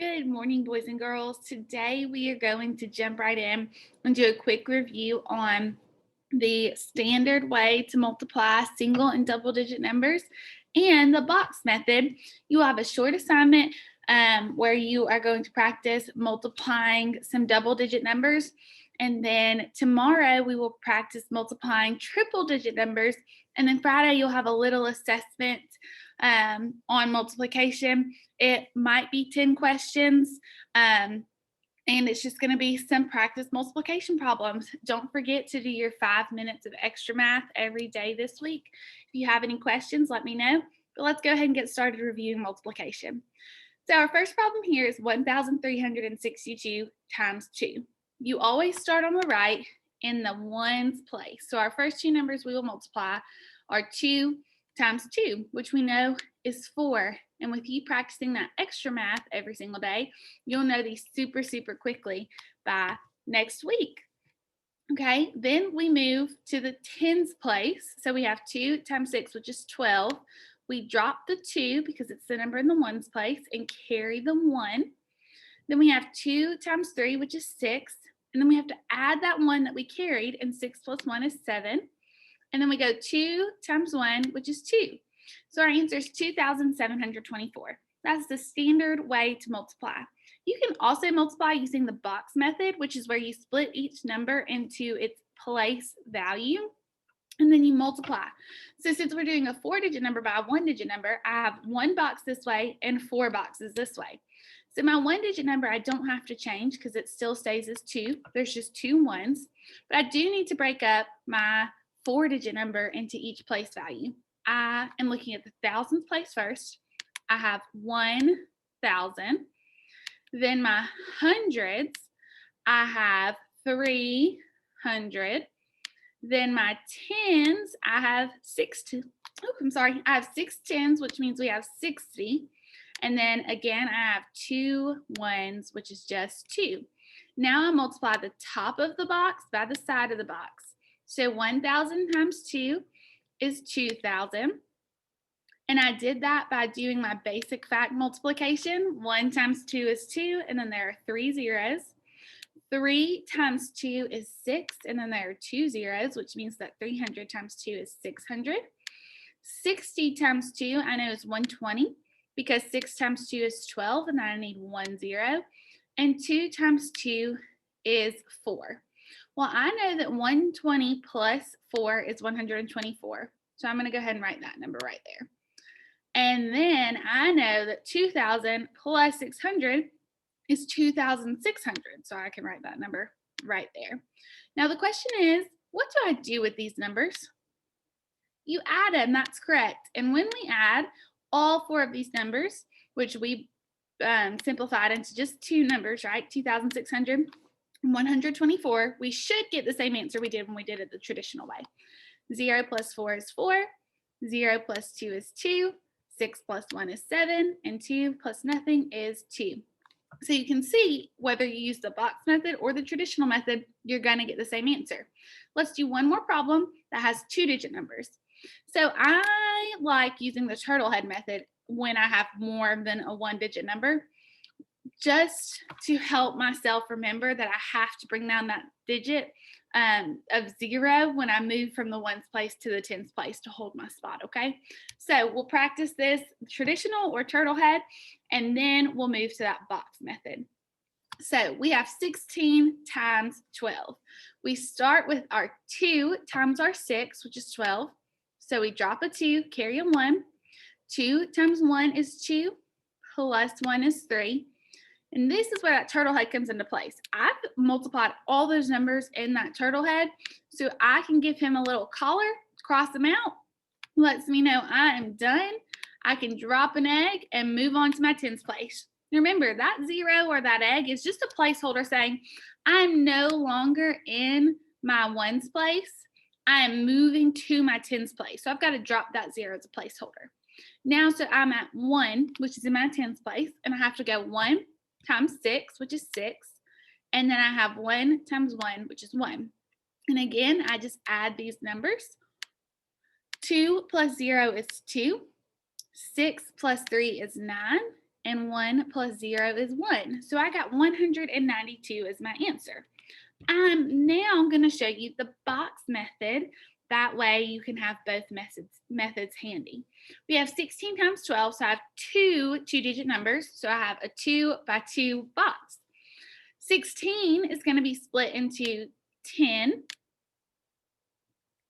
Good morning, boys and girls. Today we are going to jump right in and do a quick review on the standard way to multiply single and double digit numbers and the box method. You will have a short assignment where you are going to practice multiplying some double digit numbers. And then tomorrow we will practice multiplying triple digit numbers. And then Friday you'll have a little assessment on multiplication. It might be 10 questions. And it's just going to be some practice multiplication problems. Don't forget to do your 5 minutes of extra math every day this week. If you have any questions, let me know. But let's go ahead and get started reviewing multiplication. So our first problem here is 1,362 times 2. You always start on the right in the ones place. So our first two numbers we will multiply are 2 times 2, which we know is 4. And with you practicing that extra math every single day, you'll know these super quickly by next week. Okay, then we move to the tens place. So we have 2 times 6, which is 12. We drop the 2 because it's the number in the ones place and carry the 1. Then we have 2 times 3, which is 6. And then we have to add that 1 that we carried, and 6 plus 1 is 7. And then we go 2 times 1, which is 2. So our answer is 2,724. That's the standard way to multiply. You can also multiply using the box method, which is where you split each number into its place value, and then you multiply. So since we're doing a 4-digit number by a 1-digit number, I have 1 box this way and 4 boxes this way. So my 1-digit number I don't have to change because it still stays as 2. There's just 2 ones. But I do need to break up my 4-digit number into each place value. I am looking at the thousands place first. I have 1,000. Then my hundreds, I have 300. Then my tens, I have I have 6 tens, which means we have 60. And then again, I have 2 ones, which is just 2. Now I multiply the top of the box by the side of the box. So 1,000 times 2 is 2,000. And I did that by doing my basic fact multiplication. 1 times 2 is 2, and then there are 3 zeros. 3 times 2 is 6, and then there are 2 zeros, which means that 300 times 2 is 600. 60 times 2 I know is 120 because 6 times 2 is 12, and I need 1 0. And 2 times 2 is 4. Well, I know that 120 plus 4 is 124. So I'm going to go ahead and write that number right there. And then I know that 2,000 plus 600 is 2,600. So I can write that number right there. Now the question is, what do I do with these numbers? You add them, that's correct. And when we add all 4 of these numbers, which we simplified into just 2 numbers, right? 2,600 and 124, we should get the same answer we did when we did it the traditional way. 0 plus 4 is 4, 0 plus 2 is 2, 6 plus 1 is 7, and 2 plus nothing is 2. So you can see whether you use the box method or the traditional method, you're going to get the same answer. Let's do one more problem that has 2-digit numbers. So I like using the turtle head method when I have more than a 1-digit number, just to help myself remember that I have to bring down that digit of 0 when I move from the ones place to the tens place to hold my spot, okay? So we'll practice this traditional or turtle head, and then we'll move to that box method. So we have 16 times 12. We start with our 2 times our 6, which is 12. So we drop a 2, carry a 1. 2 times 1 is 2, plus 1 is 3. And this is where that turtle head comes into place. I've multiplied all those numbers in that turtle head, so I can give him a little collar, cross them out, lets me know I am done. I can drop an egg and move on to my tens place. Remember, that 0 or that egg is just a placeholder saying I'm no longer in my ones place. I am moving to my tens place. So I've got to drop that 0 as a placeholder. Now, so I'm at 1, which is in my tens place, and I have to go 1 times 6, which is 6. And then I have 1 times 1, which is 1. And again, I just add these numbers. 2 plus 0 is 2. 6 plus 3 is 9. and 1 plus 0 is 1. So I got 192 as my answer. I'm now going to show you the box method. That way you can have both methods handy. We have 16 times 12, so I have two two-digit numbers. So I have a 2 by 2 box. 16 is going to be split into 10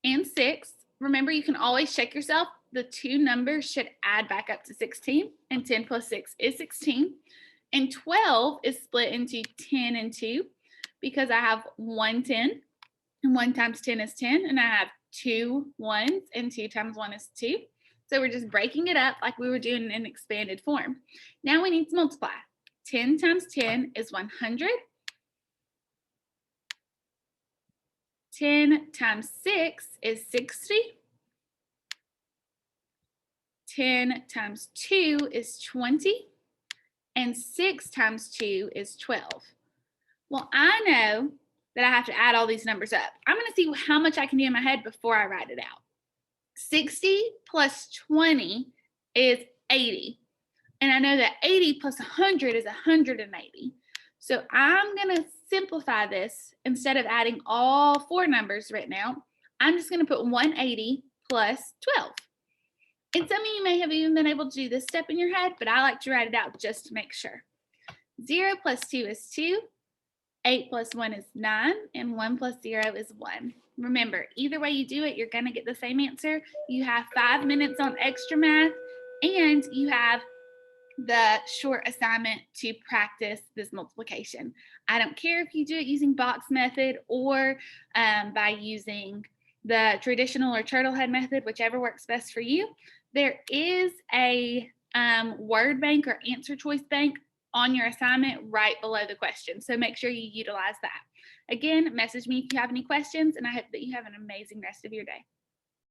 and 6. Remember, you can always check yourself. The two numbers should add back up to 16, and 10 plus 6 is 16. And 12 is split into 10 and 2 because I have 1 10, and 1 times 10 is 10, and I have 2 1s, and 2 times 1 is 2. So we're just breaking it up like we were doing in expanded form. Now we need to multiply. 10 times 10 is 100. 10 times 6 is 60. 10 times 2 is 20. And 6 times 2 is 12. Well, I know that I have to add all these numbers up. I'm going to see how much I can do in my head before I write it out. 60 plus 20 is 80. And I know that 80 plus 100 is 180. So I'm going to simplify this. Instead of adding all four numbers written out, I'm just going to put 180 plus 12. And some of you may have even been able to do this step in your head, but I like to write it out just to make sure. 0 plus 2 is 2. 8 plus 1 is 9, and 1 plus 0 is 1. Remember, either way you do it, you're going to get the same answer. You have 5 minutes on extra math, and you have the short assignment to practice this multiplication. I don't care if you do it using box method or by using the traditional or turtle head method, whichever works best for you. There is a word bank or answer choice bank on your assignment right below the question. So make sure you utilize that. Again, message me if you have any questions, and I hope that you have an amazing rest of your day.